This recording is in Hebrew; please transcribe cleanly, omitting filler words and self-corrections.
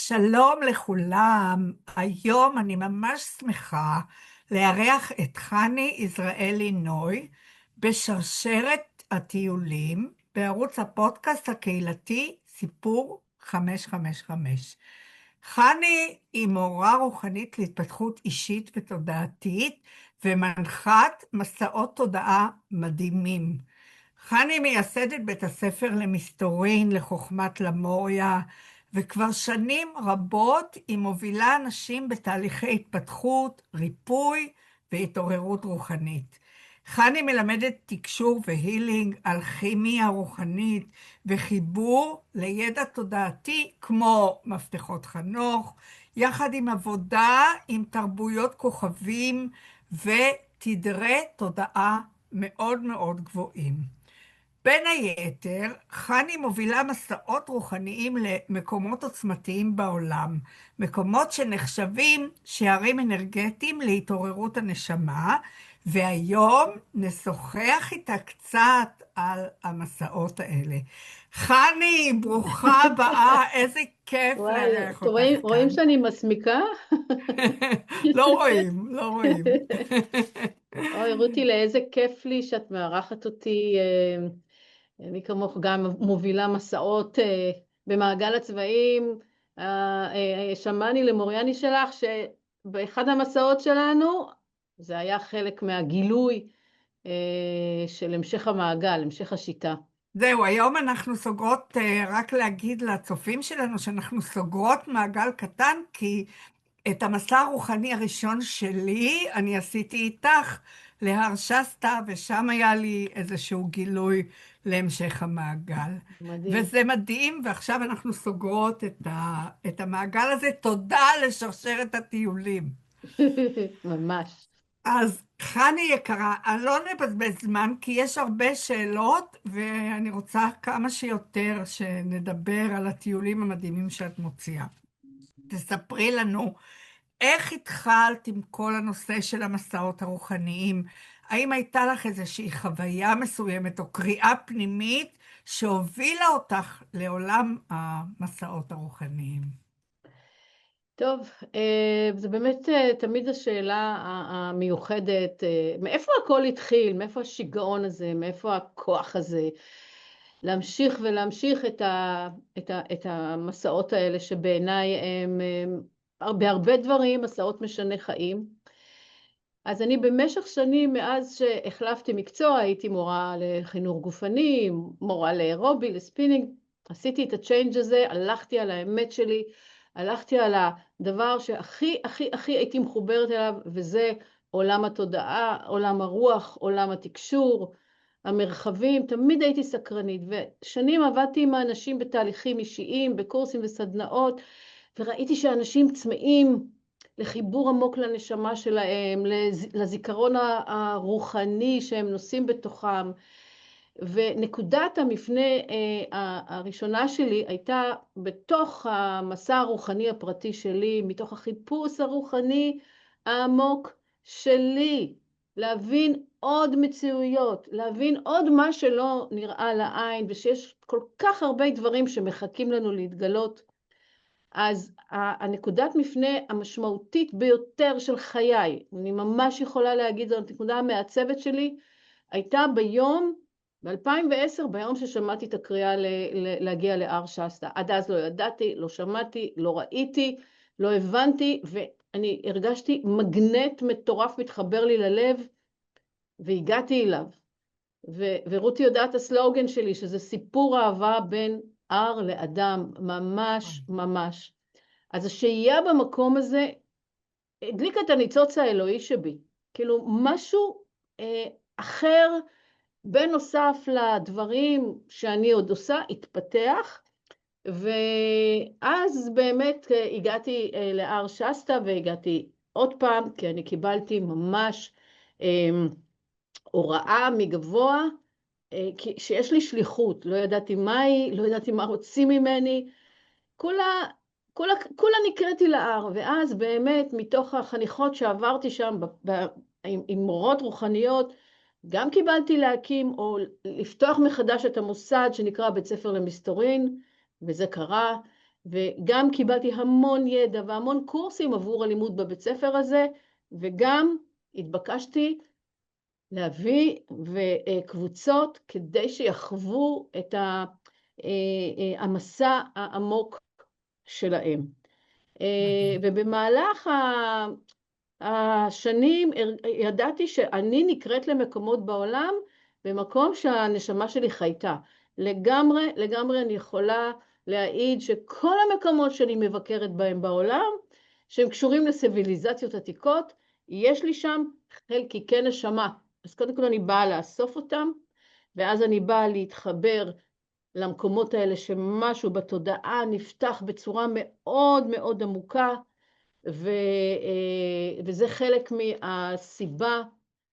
שלום לכולם, היום אני ממש שמחה לארח את חני יזרעאלי נוי בשרשרת הטיולים בערוץ הפודקאסט הקהילתי סיפור 555. חני היא מורה רוחנית להתפתחות אישית ותודעתית ומנחת מסעות תודעה מדהימים. חני מייסדת בית הספר למסתורין לחוכמת למוריה, וכבר שנים רבות היא מובילה אנשים בתהליכי התפתחות, ריפוי והתעוררות רוחנית. חני מלמדת תקשור והילינג, אלכימיה רוחנית וחיבור לידע תודעתי כמו מפתחות חנוך, יחד עם עבודה עם תרבויות כוכבים ותדרי תודעה מאוד מאוד גבוהים. בין היתר, חני מובילה מסעות רוחניים למקומות עוצמתיים בעולם, מקומות שנחשבים שערים אנרגטיים להתעוררות הנשמה, והיום נשוחח איתה קצת על המסעות האלה. חני, ברוכה הבאה, איזה כיף וואי, לארח אותך רואים כאן. שאני מסמיקה? לא רואים, לא רואים. אוי, רותי, לאיזה כיף לי שאת מארחת אותי. אני כמוך גם מובילה מסעות במעגל הצבעים. שמעני למוריאני שלך שבאחד המסעות שלנו, זה היה חלק מהגילוי של המשך המעגל, המשך השיטה. זהו, היום אנחנו סוגרות, רק להגיד לצופים שלנו שאנחנו סוגרות מעגל קטן, כי את המסע הרוחני הראשון שלי אני עשיתי איתך להר שסטה, ושם היה לי איזשהו גילוי להמשך המעגל. מדהים. וזה מדהים, ועכשיו אנחנו סוגרות את המעגל הזה. תודה לשרשרת הטיולים. ממש. אז חני יקרה, אני לא נבזבז זמן, כי יש הרבה שאלות, ואני רוצה כמה שיותר שנדבר על הטיולים המדהימים שאת מוציאה. תספרי לנו, איך התחלת עם כל הנושא של המסעות הרוחניים? האם הייתה לך איזושהי חוויה מסוימת או קריאה פנימית שהובילה אותך לעולם המסעות הרוחניים? טוב, זה באמת תמיד השאלה המיוחדת, מאיפה הכל התחיל, מאיפה השיגעון הזה, מאיפה הכוח הזה, להמשיך ולהמשיך את המסעות האלה שבעיניי הם בהרבה דברים מסעות משנה חיים. אז אני במשך שנים, מאז שהחלפתי מקצוע, הייתי מורה לחינוך גופני, מורה לאירובי, לספינינג, עשיתי את הצ'יינג' הזה, הלכתי על האמת שלי, הלכתי על הדבר שהכי הכי הכי הייתי מחוברת אליו, וזה עולם התודעה, עולם הרוח, עולם התקשור, המרחבים. תמיד הייתי סקרנית, ושנים עבדתי עם האנשים בתהליכים אישיים, בקורסים וסדנאות, וראיתי שאנשים צמאים לחיבור עמוק לנשמה שלהם, לזיכרון הרוחני שהם נושאים בתוכם. ונקודת המפנה הראשונה שלי הייתה בתוך המסע הרוחני הפרטי שלי, מתוך החיפוש הרוחני העמוק שלי, להבין עוד מציאויות, להבין עוד מה שלא נראה לעין, ושיש כל כך הרבה דברים שמחכים לנו להתגלות. אז הנקודת מפנה המשמעותית ביותר של חיי, אני ממש יכולה להגיד, זאת הנקודה המעצבת שלי, הייתה ביום, ב-2010, ביום ששמעתי את הקריאה להגיע להר שסטה. עד אז לא ידעתי, לא שמעתי, לא ראיתי, לא הבנתי, ואני הרגשתי מגנט מטורף מתחבר לי ללב, והגעתי אליו. ורותי יודעת הסלוגן שלי, שזה סיפור אהבה בין הר לאדם, ממש ממש. אז השהייה במקום הזה הדליקה את הניצוץ האלוהי שבי. כאילו משהו אחר, בנוסף לדברים שאני עוד עושה, התפתח, ואז באמת הגעתי להר שסטה, והגעתי עוד פעם, כי אני קיבלתי ממש הוראה מגבוה, שיש לי שליחות, לא ידעתי מה היא, לא ידעתי מה רוצים ממני, כולה נקראתי להר, ואז באמת מתוך החניכות שעברתי שם עם מורות רוחניות, גם קיבלתי להקים או לפתוח מחדש את המוסד שנקרא בית ספר למסתורין, וזה קרה, וגם קיבלתי המון ידע והמון קורסים עבור הלימוד בבית ספר הזה, וגם התבקשתי להביא קבוצות כדי שיחוו את המסע העמוק שלהם. מדהים. ובמהלך השנים ידעתי שאני נקראת למקומות בעולם במקום שהנשמה שלי חייתה. לגמרי, לגמרי אני יכולה להעיד שכל המקומות שאני מבקרת בהם בעולם, שהם קשורים לסיביליזציות עתיקות, יש לי שם חלקיקי נשמה. אז קודם כל אני באה לאסוף אותם, ואז אני באה להתחבר למקומות האלה שמשהו בתודעה נפתח בצורה מאוד מאוד עמוקה, וזה חלק מהסיבה